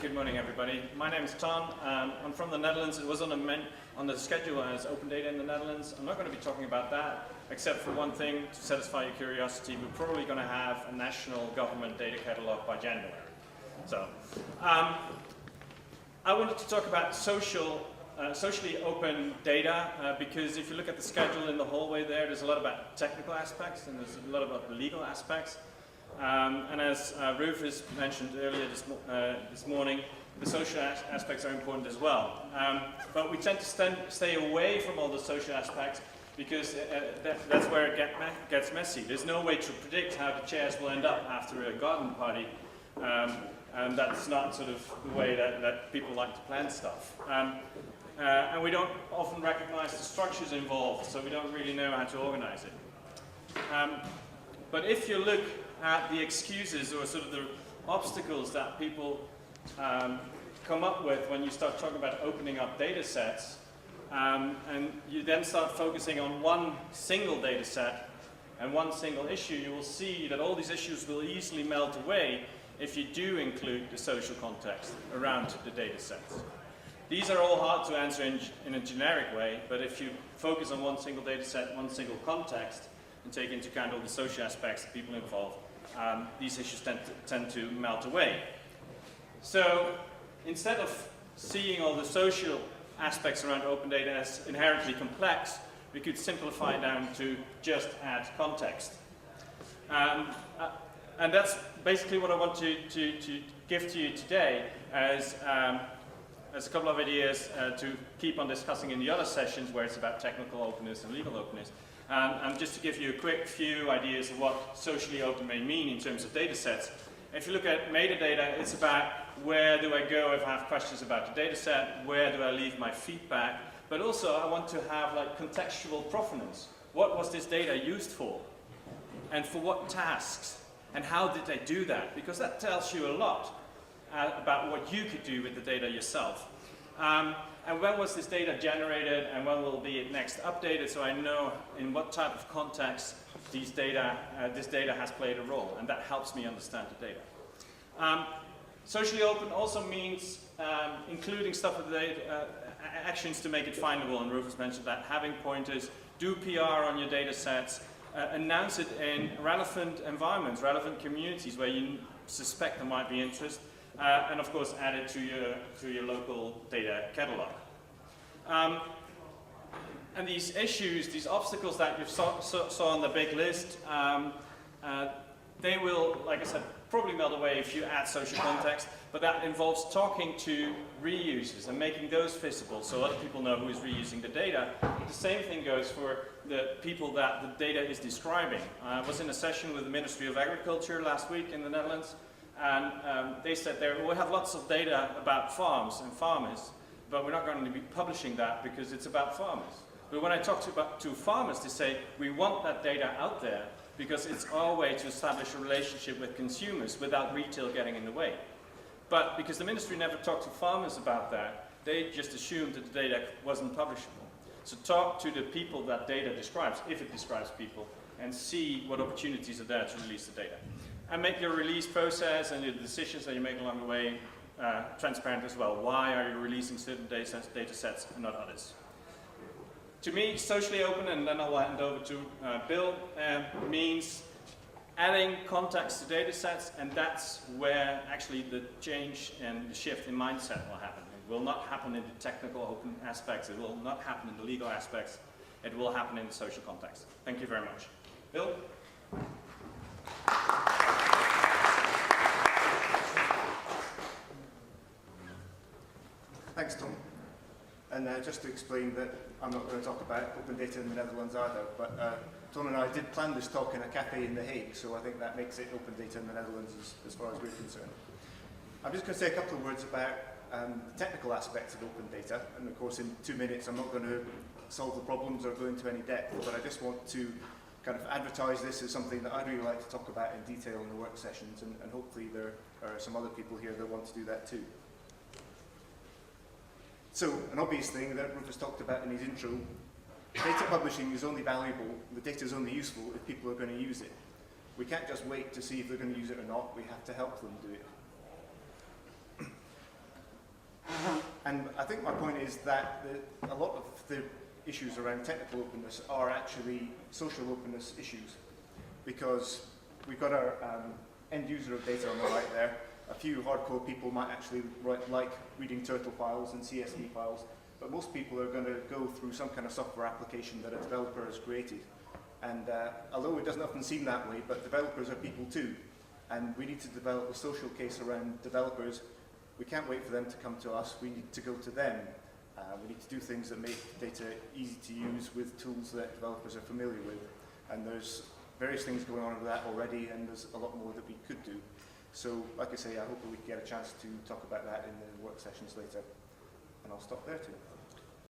Good morning, everybody. My name is Tom. I'm from the Netherlands. It was on the schedule as Open Data in the Netherlands. I'm not going to be talking about that, except for one thing to satisfy your curiosity. We're probably going to have a national government data catalog by January. So, I wanted to talk about socially open data because if you look at the schedule in the hallway there's a lot about technical aspects and there's a lot about the legal aspects. And as Rufus mentioned earlier this morning, the social aspects are important as well. But we tend to stay away from all the social aspects because that's where it gets messy. There's no way to predict how the chairs will end up after a garden party. And that's not sort of the way that people like to plan stuff. And we don't often recognize the structures involved, so we don't really know how to organize it. But if you look at the excuses or sort of the obstacles that people come up with when you start talking about opening up data sets, and you then start focusing on one single data set and one single issue, you will see that all these issues will easily melt away if you do include the social context around the data sets. These are all hard to answer in a generic way, but if you focus on one single data set, one single context, and take into account all the social aspects, the people involved, these issues tend to melt away. So instead of seeing all the social aspects around open data as inherently complex, we could simplify it down to just add context. And that's basically what I want to give to you today as a couple of ideas to keep on discussing in the other sessions where it's about technical openness and legal openness. And just to give you a quick few ideas of what socially open may mean in terms of data sets. If you look at metadata, it's about where do I go if I have questions about the data set, where do I leave my feedback, but also I want to have like contextual provenance. What was this data used for? And for what tasks? And how did they do that? Because that tells you a lot about what you could do with the data yourself. And when was this data generated and when will be it next updated, so I know in what type of context this data has played a role, and that helps me understand the data. Socially open also means including stuff with the actions to make it findable, and Rufus mentioned that, having pointers, do PR on your data sets, announce it in relevant environments, relevant communities where you suspect there might be interest, and of course add it to your local data catalog. And these issues, these obstacles that you saw on the big list, they will, like I said, probably melt away if you add social context, but that involves talking to reusers and making those visible so other people know who is reusing the data. The same thing goes for the people that the data is describing. I was in a session with the Ministry of Agriculture last week in the Netherlands, and they said we have lots of data about farms and farmers, but we're not going to be publishing that because it's about farmers. But when I talk to farmers, they say, we want that data out there because it's our way to establish a relationship with consumers without retail getting in the way. But because the ministry never talked to farmers about that, they just assumed that the data wasn't publishable. So talk to the people that data describes, if it describes people, and see what opportunities are there to release the data. And make your release process and the decisions that you make along the way transparent as well. Why are you releasing certain data sets and not others? To me, socially open, and then I'll hand over to Bill, means adding context to data sets, and that's where actually the change and the shift in mindset will happen. It will not happen in the technical open aspects, it will not happen in the legal aspects, it will happen in the social context. Thank you very much. Bill? Thanks, Tom. And just to explain that I'm not going to talk about open data in the Netherlands either, but Tom and I did plan this talk in a cafe in The Hague, so I think that makes it open data in the Netherlands as far as we're concerned. I'm just going to say a couple of words about the technical aspects of open data, and of course in 2 minutes I'm not going to solve the problems or go into any depth, but I just want to kind of advertise this as something that I'd really like to talk about in detail in the work sessions, and hopefully there are some other people here that want to do that too. So, an obvious thing that Rufus talked about in his intro, data publishing is only valuable, the data is only useful if people are going to use it. We can't just wait to see if they're going to use it or not, we have to help them do it. And I think my point is that a lot of the issues around technical openness are actually social openness issues, because we've got our end user of data on the right there. A few hardcore people might actually like reading turtle files and CSV files, but most people are going to go through some kind of software application that a developer has created. And although it doesn't often seem that way, but developers are people too. And we need to develop a social case around developers. We can't wait for them to come to us, we need to go to them. We need to do things that make data easy to use with tools that developers are familiar with. And there's various things going on with that already, and there's a lot more that we could do. So, like I say, I hope that we can get a chance to talk about that in the work sessions later. And I'll stop there too.